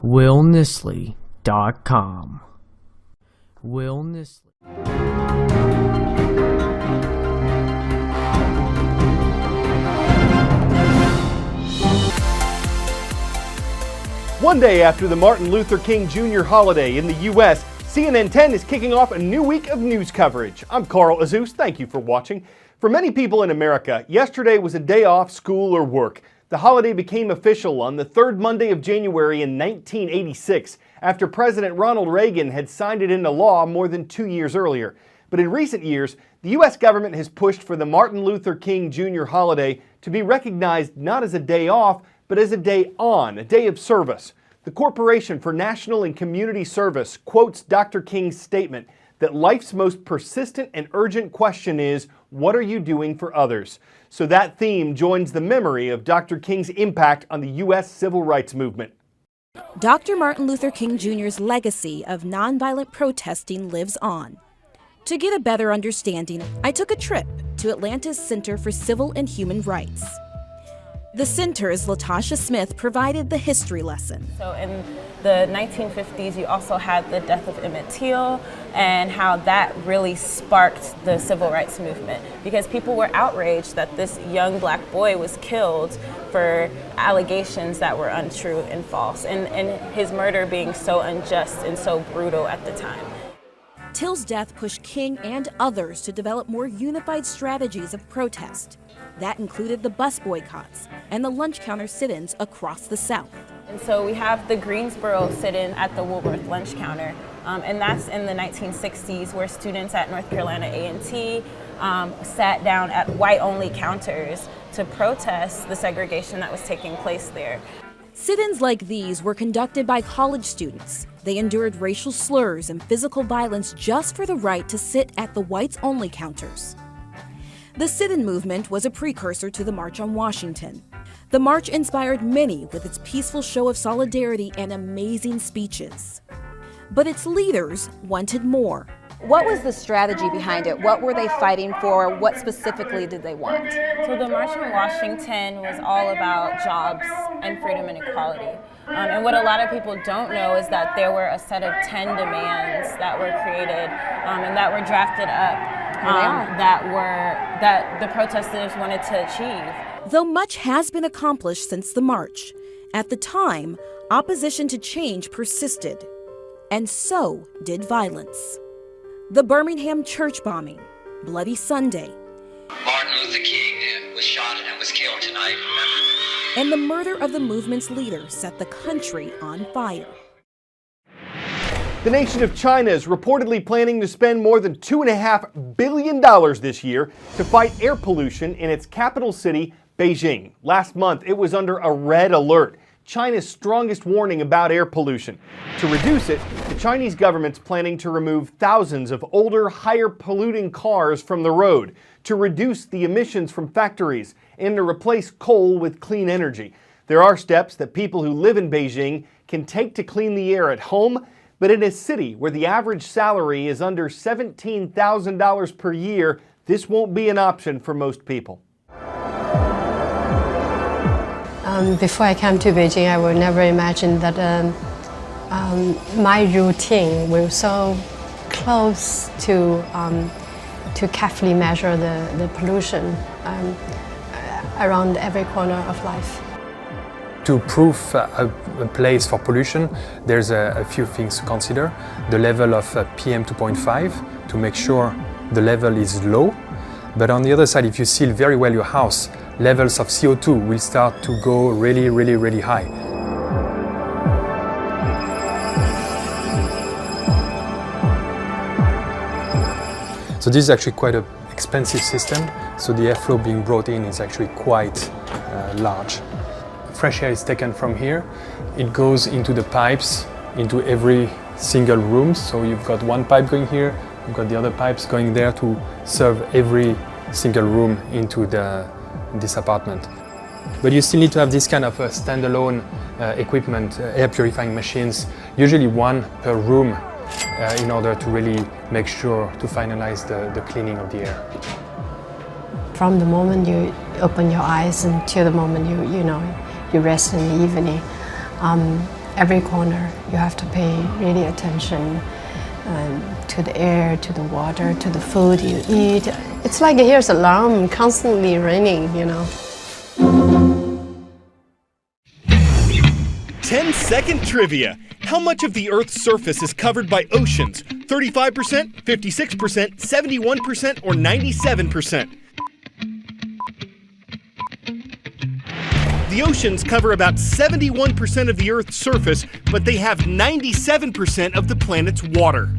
WillNisley.com. Will Nisley. One day after the Martin Luther King Jr. holiday in the U.S., CNN 10 is kicking off a new week of news coverage. I'm Carl Azuz. Thank you for watching. For many people in America, yesterday was a day off school or work. The holiday became official on the third Monday of January in 1986, after President Ronald Reagan had signed it into law more than 2 years earlier. But in recent years, the U.S. government has pushed for the Martin Luther King Jr. holiday to be recognized not as a day off, but as a day on, a day of service. The Corporation for National and Community Service quotes Dr. King's statement that life's most persistent and urgent question is, what are you doing for others? So that theme joins the memory of Dr. King's impact on the U.S. civil rights movement. Dr. Martin Luther King Jr.'s legacy of nonviolent protesting lives on. To get a better understanding, I took a trip to Atlanta's Center for Civil and Human Rights. The center's Latasha Smith provided the history lesson. So in the 1950s, you also had the death of Emmett Till and how that really sparked the civil rights movement because people were outraged that this young black boy was killed for allegations that were untrue and false, and his murder being so unjust and so brutal at the time. Till's death pushed King and others to develop more unified strategies of protest. That included the bus boycotts and the lunch counter sit-ins across the South. And so we have the Greensboro sit-in at the Woolworth lunch counter, and that's in the 1960s where students at North Carolina A&T sat down at white-only counters to protest the segregation that was taking place there. Sit-ins like these were conducted by college students. They endured racial slurs and physical violence just for the right to sit at the whites-only counters. The sit-in movement was a precursor to the March on Washington. The march inspired many with its peaceful show of solidarity and amazing speeches. But its leaders wanted more. What was the strategy behind it? What were they fighting for? What specifically did they want? So the March on Washington was all about jobs and freedom and equality. And what a lot of people don't know is that there were a set of 10 demands that were created and that were drafted up that the protesters wanted to achieve. Though much has been accomplished since the march, at the time, opposition to change persisted. And so did violence. The Birmingham church bombing, Bloody Sunday, Martin Luther King was shot and was killed tonight, remember? And the murder of the movement's leader set the country on fire. The nation of China is reportedly planning to spend more than $2.5 billion this year to fight air pollution in its capital city, Beijing. Last month, it was under a red alert, China's strongest warning about air pollution. To reduce it, the Chinese government's planning to remove thousands of older, higher polluting cars from the road, to reduce the emissions from factories, and to replace coal with clean energy. There are steps that people who live in Beijing can take to clean the air at home, but in a city where the average salary is under $17,000 per year, this won't be an option for most people. Before I came to Beijing, I would never imagine that my routine will so close to carefully measure the pollution around every corner of life. To prove a place for pollution, there's a few things to consider. The level of PM 2.5 to make sure the level is low. But on the other side, if you seal very well your house, levels of CO2 will start to go really, really, really high. So this is actually quite an expensive system. So the airflow being brought in is actually quite large. Fresh air is taken from here. It goes into the pipes, into every single room. So you've got one pipe going here, you've got the other pipes going there to serve every single room into this apartment. But you still need to have this kind of standalone equipment, air purifying machines, usually one per room, in order to really make sure to finalize the cleaning of the air. From the moment you open your eyes until the moment you rest in the evening, every corner. You have to pay really attention to the air, to the water, to the food you eat. It's like here's an alarm constantly ringing, you know. 10-second trivia. How much of the Earth's surface is covered by oceans? 35%, 56%, 71%, or 97%? The oceans cover about 71% of the Earth's surface, but they have 97% of the planet's water.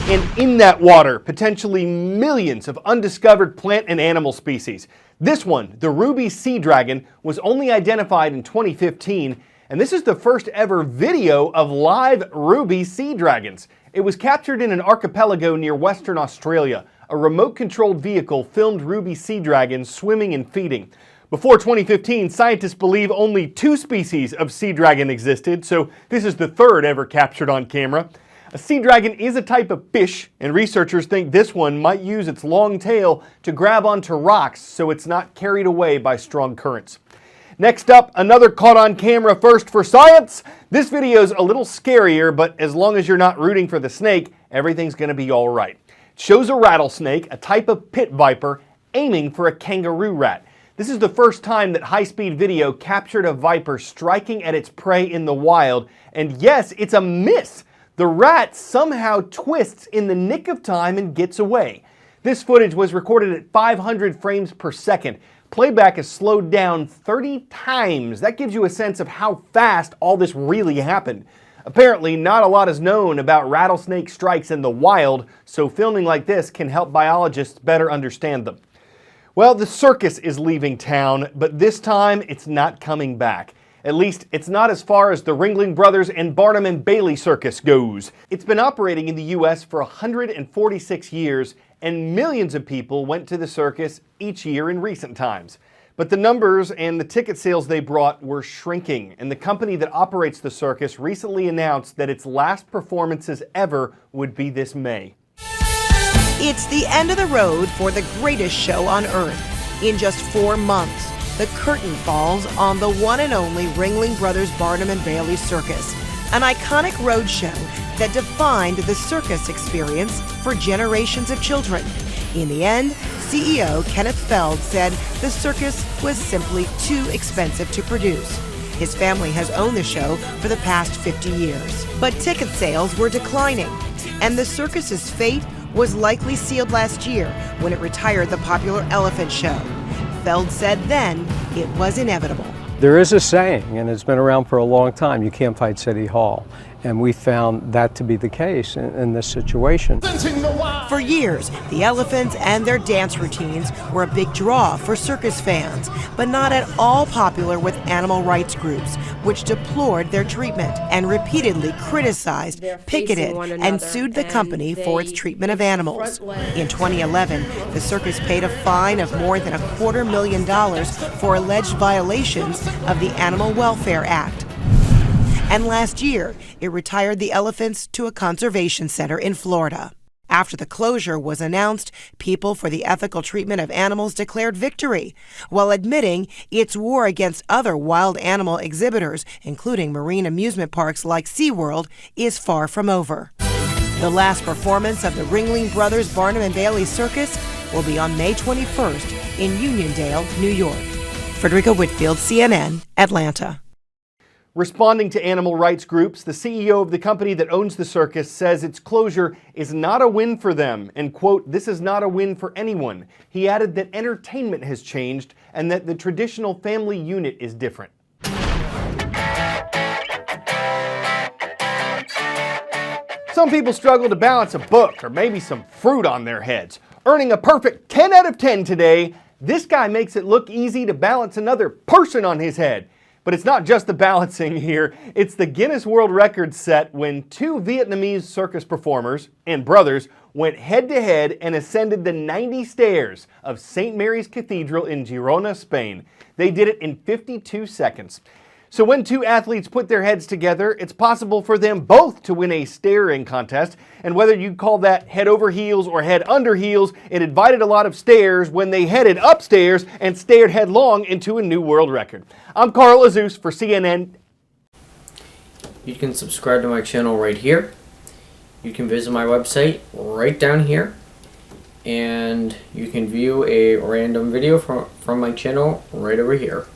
And in that water, potentially millions of undiscovered plant and animal species. This one, the ruby sea dragon, was only identified in 2015, and this is the first ever video of live ruby sea dragons. It was captured in an archipelago near Western Australia. A remote-controlled vehicle filmed ruby sea dragons swimming and feeding. Before 2015, scientists believe only 2 species of sea dragon existed, so this is the third ever captured on camera. A sea dragon is a type of fish, and researchers think this one might use its long tail to grab onto rocks so it's not carried away by strong currents. Next up, another caught on camera first for science. This video's a little scarier, but as long as you're not rooting for the snake, everything's gonna be all right. It shows a rattlesnake, a type of pit viper, aiming for a kangaroo rat. This is the first time that high-speed video captured a viper striking at its prey in the wild, and yes, it's a miss. The rat somehow twists in the nick of time and gets away. This footage was recorded at 500 frames per second. Playback is slowed down 30 times. That gives you a sense of how fast all this really happened. Apparently, not a lot is known about rattlesnake strikes in the wild, so filming like this can help biologists better understand them. Well, the circus is leaving town, but this time it's not coming back. At least, it's not as far as the Ringling Brothers and Barnum and Bailey Circus goes. It's been operating in the U.S. for 146 years, and millions of people went to the circus each year in recent times. But the numbers and the ticket sales they brought were shrinking, and the company that operates the circus recently announced that its last performances ever would be this May. It's the end of the road for the greatest show on earth. In just 4 months, the curtain falls on the one and only Ringling Brothers Barnum and Bailey Circus, an iconic road show that defined the circus experience for generations of children. In the end, CEO Kenneth Feld said the circus was simply too expensive to produce. His family has owned the show for the past 50 years. But ticket sales were declining, and the circus's fate was likely sealed last year when it retired the popular elephant show. Feld said then it was inevitable. There is a saying, and it's been around for a long time, you can't fight City Hall. And we found that to be the case in this situation. For years, the elephants and their dance routines were a big draw for circus fans, but not at all popular with animal rights groups, which deplored their treatment and repeatedly criticized, picketed, and sued the company for its treatment of animals. In 2011, the circus paid a fine of more than $250,000 for alleged violations of the Animal Welfare Act. And last year, it retired the elephants to a conservation center in Florida. After the closure was announced, People for the Ethical Treatment of Animals declared victory, while admitting its war against other wild animal exhibitors, including marine amusement parks like SeaWorld, is far from over. The last performance of the Ringling Brothers Barnum and Bailey Circus will be on May 21st in Uniondale, New York. Frederica Whitfield, CNN, Atlanta. Responding to animal rights groups, the CEO of the company that owns the circus says its closure is not a win for them, and quote, "This is not a win for anyone." He added that entertainment has changed and that the traditional family unit is different. Some people struggle to balance a book or maybe some fruit on their heads. Earning a perfect 10 out of 10 today, this guy makes it look easy to balance another person on his head. But it's not just the balancing here, it's the Guinness World Records set when 2 Vietnamese circus performers and brothers went head-to-head and ascended the 90 stairs of St. Mary's Cathedral in Girona, Spain. They did it in 52 seconds. So when two athletes put their heads together, it's possible for them both to win a staring contest. And whether you call that head over heels or head under heels, it invited a lot of stares when they headed upstairs and stared headlong into a new world record. I'm Carl Azuz for CNN. You can subscribe to my channel right here. You can visit my website right down here. And you can view a random video from my channel right over here.